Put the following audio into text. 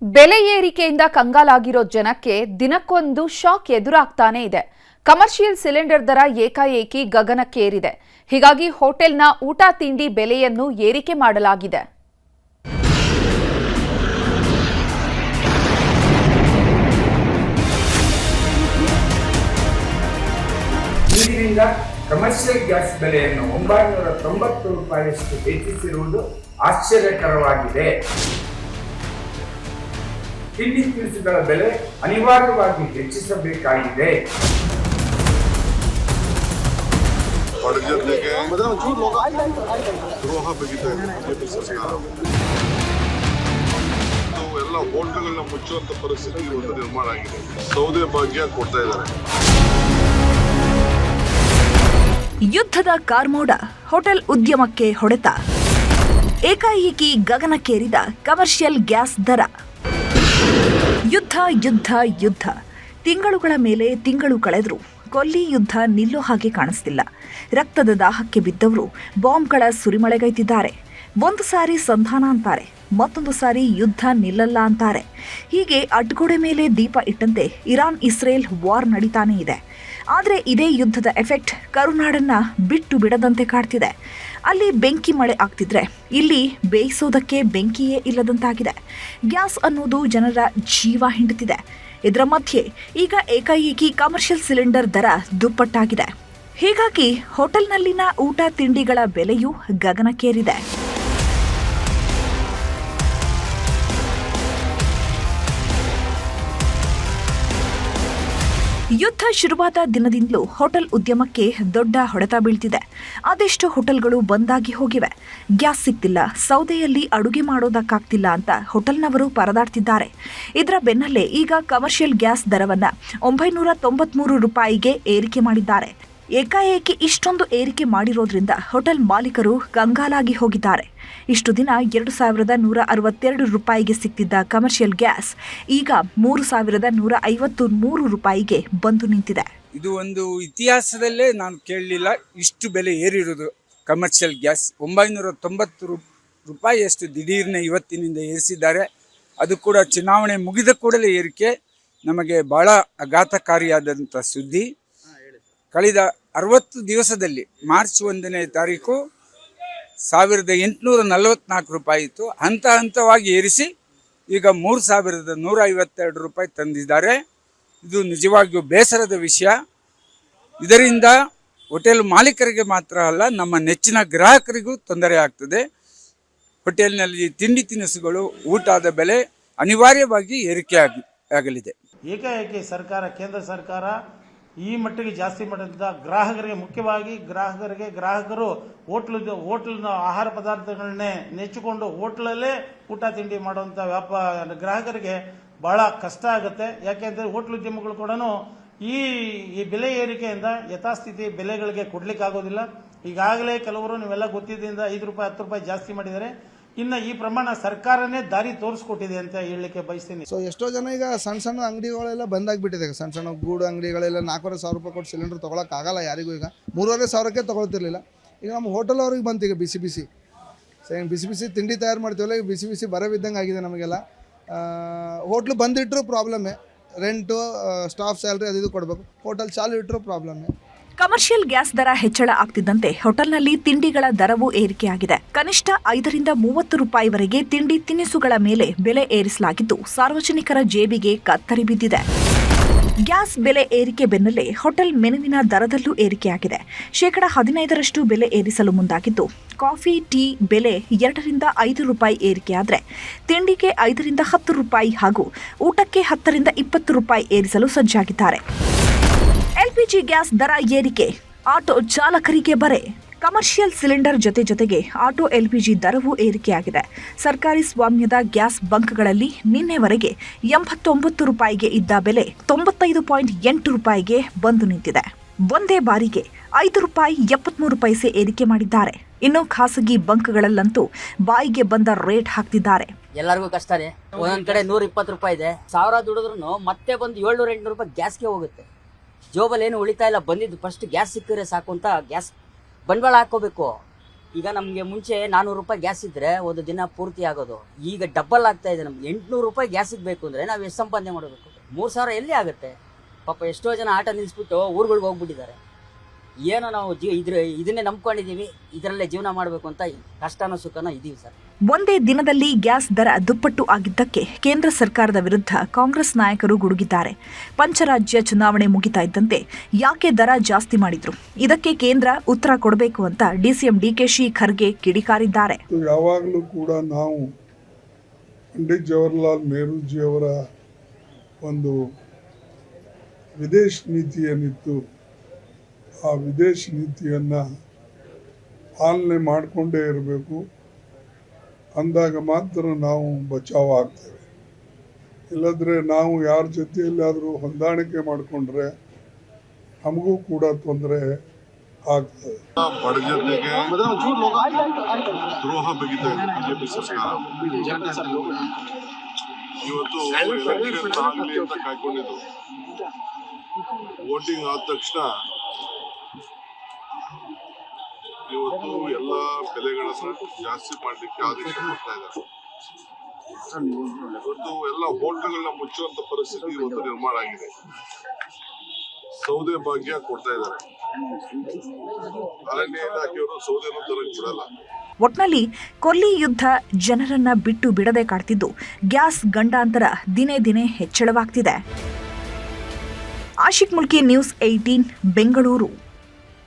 ಬೆಲೆ ಏರಿಕೆಯಿಂದ ಕಂಗಾಲಾಗಿರೋ ಜನಕ್ಕೆ ದಿನಕ್ಕೊಂದು ಶಾಕ್ ಎದುರಾಗ್ತಾನೆ ಇದೆ. ಕಮರ್ಷಿಯಲ್ ಸಿಲಿಂಡರ್ ದರ ಏಕಾಏಕಿ ಗಗನಕ್ಕೇರಿದೆ. ಹೀಗಾಗಿ ಹೋಟೆಲ್ನ ಊಟ ತಿಂಡಿ ಬೆಲೆಯನ್ನು ಏರಿಕೆ ಮಾಡಲಾಗಿದೆ. ಇಂದಿನಿಂದ ಕಮರ್ಷಿಯಲ್ ಗ್ಯಾಸ್ ಬೆಲೆಯನ್ನು 990 ರೂಪಾಯಿಯಷ್ಟು ಹೆಚ್ಚಿಸಿರುವುದು ಆಶ್ಚರ್ಯಕರವಾಗಿದೆ. ತಿಂಡಿ ತಿನಿಸುಗಳ ಬೆಲೆ ಅನಿವಾರ್ಯವಾಗಿ ಹೆಚ್ಚಿಸಬೇಕಾಗಿದೆ. ಎಲ್ಲ ಹೋಟೆಲ್ಗಳನ್ನ ಮುಚ್ಚುವಂತ ಪರಿಸ್ಥಿತಿ ಇವತ್ತು ನಿರ್ಮಾಣ ಆಗಿದೆ. ಸೌದೆ ಭಾಗ್ಯ ಕೊಡ್ತಾ ಇದ್ದಾರೆ. ಯುದ್ಧದ ಕಾರ್ಮೋಡ ಹೋಟೆಲ್ ಉದ್ಯಮಕ್ಕೆ ಹೊಡೆತ. ಏಕಾಏಕಿ ಗಗನಕ್ಕೇರಿದ ಕಮರ್ಷಿಯಲ್ ಗ್ಯಾಸ್ ದರ. ಯುದ್ಧ ಯುದ್ಧ ಯುದ್ಧ ತಿಂಗಳುಗಳ ಮೇಲೆ ತಿಂಗಳು ಕಳೆದರೂ ಕೊಲ್ಲಿ ಯುದ್ಧ ನಿಲ್ಲೋ ಹಾಗೆ ಕಾಣಿಸ್ತಿಲ್ಲ. ರಕ್ತದ ದಾಹಕ್ಕೆ ಬಿದ್ದವರು ಬಾಂಬ್ಗಳ ಸುರಿಮಳೆಗೈತಿದ್ದಾರೆ. ಒಂದು ಸಾರಿ ಸಂಧಾನ ಅಂತಾರೆ, ಮತ್ತೊಂದು ಸಾರಿ ಯುದ್ಧ ನಿಲ್ಲಲ್ಲ ಅಂತಾರೆ. ಹೀಗೆ ಅಡ್ಗೋಡೆ ಮೇಲೆ ದೀಪ ಇಟ್ಟಂತೆ ಇರಾನ್ ಇಸ್ರೇಲ್ ವಾರ್ ನಡೀತಾನೇ ಇದೆ. ಆದರೆ ಇದೇ ಯುದ್ಧದ ಎಫೆಕ್ಟ್ ಕರುನಾಡನ್ನ ಬಿಟ್ಟು ಬಿಡದಂತೆ ಕಾಡ್ತಿದೆ. ಅಲ್ಲಿ ಬೆಂಕಿ ಮಳೆ ಆಗ್ತಿದ್ರೆ ಇಲ್ಲಿ ಬೇಯಿಸೋದಕ್ಕೆ ಬೆಂಕಿಯೇ ಇಲ್ಲದಂತಾಗಿದೆ. ಗ್ಯಾಸ್ ಅನ್ನೋದು ಜನರ ಜೀವ ಹಿಂಡುತ್ತಿದೆ. ಇದರ ಮಧ್ಯೆ ಈಗ ಏಕಾಏಕಿ ಕಮರ್ಷಿಯಲ್ ಸಿಲಿಂಡರ್ ದರ ದುಪ್ಪಟ್ಟಾಗಿದೆ. ಹೀಗಾಗಿ ಹೋಟೆಲ್ನಲ್ಲಿನ ಊಟ ತಿಂಡಿಗಳ ಬೆಲೆಯೂ ಗಗನಕ್ಕೇರಿದೆ. ಯುದ್ಧ ಶುರುವಾದ ದಿನದಿಂದಲೂ ಹೋಟೆಲ್ ಉದ್ಯಮಕ್ಕೆ ದೊಡ್ಡ ಹೊಡೆತ ಬೀಳ್ತಿದೆ. ಅದೆಷ್ಟೋ ಹೋಟೆಲ್ಗಳು ಬಂದಾಗಿ ಹೋಗಿವೆ. ಗ್ಯಾಸ್ ಸಿಗ್ತಿಲ್ಲ, ಸೌದೆಯಲ್ಲಿ ಅಡುಗೆ ಮಾಡೋದಕ್ಕಾಗ್ತಿಲ್ಲ ಅಂತ ಹೋಟೆಲ್ನವರು ಪರದಾಡ್ತಿದ್ದಾರೆ. ಇದರ ಬೆನ್ನಲ್ಲೇ ಈಗ ಕಮರ್ಷಿಯಲ್ ಗ್ಯಾಸ್ ದರವನ್ನು 993 ರೂಪಾಯಿಗೆ ಏರಿಕೆ ಮಾಡಿದ್ದಾರೆ. ಏಕಾಏಕಿ ಇಷ್ಟೊಂದು ಏರಿಕೆ ಮಾಡಿರೋದ್ರಿಂದ ಹೋಟೆಲ್ ಮಾಲೀಕರು ಕಂಗಾಲಾಗಿ ಹೋಗಿದ್ದಾರೆ. ಇಷ್ಟು ದಿನ 2162 ರೂಪಾಯಿಗೆ ಸಿಗ್ತಿದ್ದ ಕಮರ್ಷಿಯಲ್ ಗ್ಯಾಸ್ ಈಗ 3153 ರೂಪಾಯಿಗೆ ಬಂದು ನಿಂತಿದೆ. ಇದು ಒಂದು ಇತಿಹಾಸದಲ್ಲೇ ನಾನು ಕೇಳಲಿಲ್ಲ ಇಷ್ಟು ಬೆಲೆ ಏರಿರುವುದು. ಕಮರ್ಷಿಯಲ್ ಗ್ಯಾಸ್ 990 ರೂಪಾಯಿಯಷ್ಟು ದಿಢೀರ್ನೆ ಇವತ್ತಿನಿಂದ ಏರಿಸಿದ್ದಾರೆ. ಅದು ಕೂಡ ಚುನಾವಣೆ ಮುಗಿದ ಕೂಡಲೇ ಏರಿಕೆ. ನಮಗೆ ಬಹಳ ಆಘಾತಕಾರಿಯಾದಂಥ ಸುದ್ದಿ. ಕಳೆದ 60 ದಿವಸದಲ್ಲಿ ಮಾರ್ಚ್ 1ನೇ ತಾರೀಕು 1844 ರೂಪಾಯಿ ಇತ್ತು. ಹಂತ ಹಂತವಾಗಿ ಏರಿಸಿ ಈಗ 3152 ರೂಪಾಯಿ ತಂದಿದ್ದಾರೆ. ಇದು ನಿಜವಾಗಿಯೂ ಬೇಸರದ ವಿಷಯ. ಇದರಿಂದ ಹೋಟೆಲ್ ಮಾಲೀಕರಿಗೆ ಮಾತ್ರ ಅಲ್ಲ, ನಮ್ಮ ನೆಚ್ಚಿನ ಗ್ರಾಹಕರಿಗೂ ತೊಂದರೆ ಆಗ್ತದೆ. ಹೋಟೆಲ್ನಲ್ಲಿ ತಿಂಡಿ ತಿನಿಸುಗಳು ಊಟದ ಬೆಲೆ ಅನಿವಾರ್ಯವಾಗಿ ಏರಿಕೆ ಆಗಲಿದೆ. ಏಕಾಏಕಿ ಸರ್ಕಾರ, ಕೇಂದ್ರ ಸರ್ಕಾರ ಈ ಮಟ್ಟಿಗೆ ಜಾಸ್ತಿ ಮಾಡಿದ ಗ್ರಾಹಕರಿಗೆ, ಮುಖ್ಯವಾಗಿ ಗ್ರಾಹಕರು ಹೋಟ್ಲಿನ ಆಹಾರ ಪದಾರ್ಥಗಳನ್ನೇ ನೆಚ್ಚಿಕೊಂಡು ಹೋಟ್ಲಲ್ಲೇ ಊಟ ತಿಂಡಿ ಮಾಡುವಂಥ ಗ್ರಾಹಕರಿಗೆ ಬಹಳ ಕಷ್ಟ ಆಗುತ್ತೆ. ಯಾಕೆಂದರೆ ಹೋಟ್ಲ್ ಉದ್ಯಮಗಳು ಕೂಡ ಈ ಬೆಲೆ ಏರಿಕೆಯಿಂದ ಯಥಾಸ್ಥಿತಿ ಬೆಲೆಗಳಿಗೆ ಕೊಡ್ಲಿಕ್ಕೆ ಆಗೋದಿಲ್ಲ. ಈಗಾಗಲೇ ಕೆಲವರು ನೀವೆಲ್ಲ ಗೊತ್ತಿದ್ದರಿಂದ 5 ರೂಪಾಯಿ 10 ರೂಪಾಯಿ ಜಾಸ್ತಿ ಮಾಡಿದ್ದಾರೆ. ಇನ್ನು ಈ ಪ್ರಮಾಣ ಸರ್ಕಾರನೇ ದಾರಿ ತೋರಿಸ್ಕೊಟ್ಟಿದೆ ಅಂತ ಹೇಳಲಿಕ್ಕೆ ಬಯಸ್ತೀನಿ. ಸೊ ಎಷ್ಟೋ ಜನ ಈಗ ಸಣ್ಣ ಅಂಗಡಿಗಳೆಲ್ಲ ಬಂದಾಗ್ಬಿಟ್ಟಿದೆ. ಸಣ್ಣ ಗೂಡು ಅಂಗಡಿಗಳೆಲ್ಲ 4,500 ರೂಪಾಯಿ ಕೊಟ್ಟು ಸಿಲಿಂಡರ್ ತೊಗೊಳಕ್ಕಾಗಲ್ಲ ಯಾರಿಗೂ. ಈಗ 3,500ಕ್ಕೆ ತೊಗೊಳ್ತಿರ್ಲಿಲ್ಲ. ಈಗ ನಮ್ಮ ಹೋಟೆಲ್ ಅವ್ರಿಗೆ ಬಂತು ಈಗ ಬಿಸಿ ಬಿಸಿ ತಿಂಡಿ ತಯಾರು ಮಾಡ್ತೀವಲ್ಲ, ಈಗ ಬಿಸಿ ಬರವಿದ್ದಂಗೆ ಆಗಿದೆ ನಮಗೆಲ್ಲ. ಹೋಟ್ಲು ಬಂದಿಟ್ಟರು ಪ್ರಾಬ್ಲಮ್ಮೇ. ರೆಂಟು, ಸ್ಟಾಫ್ ಸ್ಯಾಲ್ರಿ ಅದು ಇದು ಕೊಡಬೇಕು. ಹೋಟೆಲ್ ಚಾಲು ಇಟ್ಟರು ಪ್ರಾಬ್ಲಮ್ಮೇ. ಕಮರ್ಷಿಯಲ್ ಗ್ಯಾಸ್ ದರ ಹೆಚ್ಚಳ ಆಗ್ತಿದ್ದಂತೆ ಹೋಟೆಲ್ನಲ್ಲಿ ತಿಂಡಿಗಳ ದರವೂ ಏರಿಕೆಯಾಗಿದೆ. ಕನಿಷ್ಠ 5ರಿಂದ 30 ರೂಪಾಯಿವರೆಗೆ ತಿಂಡಿ ತಿನಿಸುಗಳ ಮೇಲೆ ಬೆಲೆ ಏರಿಸಲಾಗಿದ್ದು ಸಾರ್ವಜನಿಕರ ಜೇಬಿಗೆ ಕತ್ತರಿ ಬಿದ್ದಿದೆ. ಗ್ಯಾಸ್ ಬೆಲೆ ಏರಿಕೆ ಬೆನ್ನಲ್ಲೇ ಹೋಟೆಲ್ ಮೆನುವಿನ ದರದಲ್ಲೂ ಏರಿಕೆಯಾಗಿದೆ. 15% ಬೆಲೆ ಏರಿಸಲು ಮುಂದಾಗಿದ್ದು ಕಾಫಿ, ಟೀ ಬೆಲೆ 2ರಿಂದ 5 ರೂಪಾಯಿ ಏರಿಕೆಯಾದರೆ ತಿಂಡಿಗೆ 5ರಿಂದ 10 ರೂಪಾಯಿ ಹಾಗೂ ಊಟಕ್ಕೆ 10ರಿಂದ 20 ರೂಪಾಯಿ ಏರಿಸಲು ಸಜ್ಜಾಗಿದ್ದಾರೆ. ಎಲ್ಪಿಜಿ ಗ್ಯಾಸ್ ದರ ಏರಿಕೆ ಆಟೋ ಚಾಲಕರಿಗೆ ಬರೆ. ಕಮರ್ಷಿಯಲ್ ಸಿಲಿಂಡರ್ ಜೊತೆಗೆ ಆಟೋ ಎಲ್ಪಿಜಿ ದರವೂ ಏರಿಕೆಯಾಗಿದೆ. ಸರ್ಕಾರಿ ಸ್ವಾಮ್ಯದ ಗ್ಯಾಸ್ ಬಂಕ್ಗಳಲ್ಲಿ ನಿನ್ನೆವರೆಗೆ 89 ರೂಪಾಯಿಗೆ ಇದ್ದ ಬೆಲೆ 95.8 ರೂಪಾಯಿಗೆ ಬಂದು ನಿಂತಿದೆ. ಒಂದೇ ಬಾರಿಗೆ 5 ರೂಪಾಯಿ 73 ಪೈಸೆ ಏರಿಕೆ ಮಾಡಿದ್ದಾರೆ. ಇನ್ನು ಖಾಸಗಿ ಬಂಕ್ಗಳಲ್ಲಂತೂ ಬಾಯಿಗೆ ಬಂದ ರೇಟ್ ಹಾಕ್ತಿದ್ದಾರೆ. ಎಲ್ಲರಿಗೂ ಕಷ್ಟನೇ. ಒಂದೊಂದ್ ಕಡೆ 120 ರೂಪಾಯಿ ಇದೆ. 1000 ದುಡಿದ್ರು ಮತ್ತೆ ಬಂದು 700-800 ರೂಪಾಯಿ ಗ್ಯಾಸ್ಗೆ ಹೋಗುತ್ತೆ. ಜೋಬಲ್ಲಿ ಏನು ಉಳಿತಾ ಇಲ್ಲ. ಬಂದಿದ್ದು ಫಸ್ಟ್ ಗ್ಯಾಸ್ ಸಿಕ್ಕಿದ್ರೆ ಸಾಕು ಅಂತ ಗ್ಯಾಸ್ ಬಂಡವಾಳ ಹಾಕೋಬೇಕು. ಈಗ ನಮಗೆ ಮುಂಚೆ 400 ರೂಪಾಯಿ ಗ್ಯಾಸ್ ಇದ್ರೆ ಒಂದು ದಿನ ಪೂರ್ತಿ ಆಗೋದು, ಈಗ ಡಬಲ್ ಆಗ್ತಾ ಇದೆ. ನಮ್ಗೆ 800 ರೂಪಾಯಿ ಗ್ಯಾಸಿಗೆ ಬೇಕು ಅಂದರೆ ನಾವು ಎಷ್ಟು ಸಂಪಾದನೆ ಮಾಡಬೇಕು? 3000 ಎಲ್ಲಿ ಆಗುತ್ತೆ? ಪಾಪ ಎಷ್ಟೋ ಜನ ಆಟ ನಿಲ್ಲಿಸ್ಬಿಟ್ಟು ಊರುಗಳಿಗೆ ಹೋಗ್ಬಿಟ್ಟಿದ್ದಾರೆ. ಏನೋ ನಾವು ಇದನ್ನೇ ನಂಬ್ಕೊಂಡಿದ್ದೀವಿ, ಇದರಲ್ಲೇ ಜೀವನ ಮಾಡಬೇಕು ಅಂತ ಕಷ್ಟನೋ ಸುಖನೋ ಇದೀವಿ ಸರ್. ಒಂದೇ ದಿನದಲ್ಲಿ ಗ್ಯಾಸ್ ದರ ದುಪ್ಪಟ್ಟು ಆಗಿದ್ದಕ್ಕೆ ಕೇಂದ್ರ ಸರ್ಕಾರದ ವಿರುದ್ಧ ಕಾಂಗ್ರೆಸ್ ನಾಯಕರು ಗುಡುಗಿದ್ದಾರೆ. ಪಂಚರಾಜ್ಯ ಚುನಾವಣೆ ಮುಗಿತಾ ಇದ್ದಂತೆ ಯಾಕೆ ದರ ಜಾಸ್ತಿ ಮಾಡಿದ್ರು? ಇದಕ್ಕೆ ಕೇಂದ್ರ ಉತ್ತರ ಕೊಡಬೇಕು ಅಂತ ಡಿಸಿಎಂ ಡಿಕೆಶಿ ಖರ್ಗೆ ಕಿಡಿಕಾರಿದ್ದಾರೆ. ಯಾವಾಗಲೂ ಕೂಡ ನಾವು ಪಂಡಿತ್ ಜವಾಹರ್ಲಾಲ್ ನೆಹರೂಜಿಯವರ ಒಂದು ವಿದೇಶ ನೀತಿ ಏನಿತ್ತು, ಆ ವಿದೇಶ ನೀತಿಯನ್ನು ಪಾಲನೆ ಮಾಡಿಕೊಂಡೇ ಇರಬೇಕು. ಅಂದಾಗ ಮಾತ್ರ ನಾವು ಬಚಾವ್ ಆಗ್ತೇವೆ. ಇಲ್ಲದ್ರೆ ನಾವು ಯಾರ ಜೊತೆಯಲ್ಲಾದರೂ ಹೊಂದಾಣಿಕೆ ಮಾಡಿಕೊಂಡ್ರೆ ನಮಗೂ ಕೂಡ ತೊಂದರೆ ಆಗ್ತದೆ. ಬಡ ಜನತೆಗೆ ದ್ರೋಹ ಬಗೆದ ಬಿಜೆಪಿ ಸರ್ಕಾರ ಇವತ್ತು ಎಲೆಕ್ಷನ್ ಆಗಲಿ ಅಂತ ಕಾಯ್ಕೊಂಡಿದ್ರು. ವೋಟಿಂಗ್ ಆದ ತಕ್ಷಣ ಇವತ್ತು ಎಲ್ಲ ಬೆಲೆಗಳನ್ನ ಜಾಸ್ತಿ ಮಾಡಲಿಕ್ಕೆ ಆದೇಶ ಕೊಡ್ತಾ ಇದ್ದಾರೆ. ಇವತ್ತು ಎಲ್ಲ ಹೋಟೆಲ್ಗಳನ್ನ ಮುಚ್ಚುವಂತ ಪರಿಸ್ಥಿತಿ ಇವತ್ತು ನಿರ್ಮಾಣ ಆಗಿದೆ. ಸೌದೆ ಭಾಗ್ಯ ಕೊಡ್ತಾ ಇದ್ದಾರೆ. ಅರಣ್ಯ ಇಲಾಖೆಯವರು ಸೌದೆನೂ ತರಕ್ ಬಿಡಲ್ಲ. ಒಟ್ನಲ್ಲಿ ಕೊಲ್ಲಿ ಯುದ್ಧ ಜನರನ್ನ ಬಿಟ್ಟು ಬಿಡದೆ ಕಾಡ್ತಿದ್ದು ಗ್ಯಾಸ್ ಗಂಡಾಂತರ ದಿನೇ ದಿನೇ ಹೆಚ್ಚಳವಾಗ್ತಿದೆ. ಆಶಿಕ್ ಮುಲ್ಕಿ, ನ್ಯೂಸ್ 18, ಬೆಂಗಳೂರು.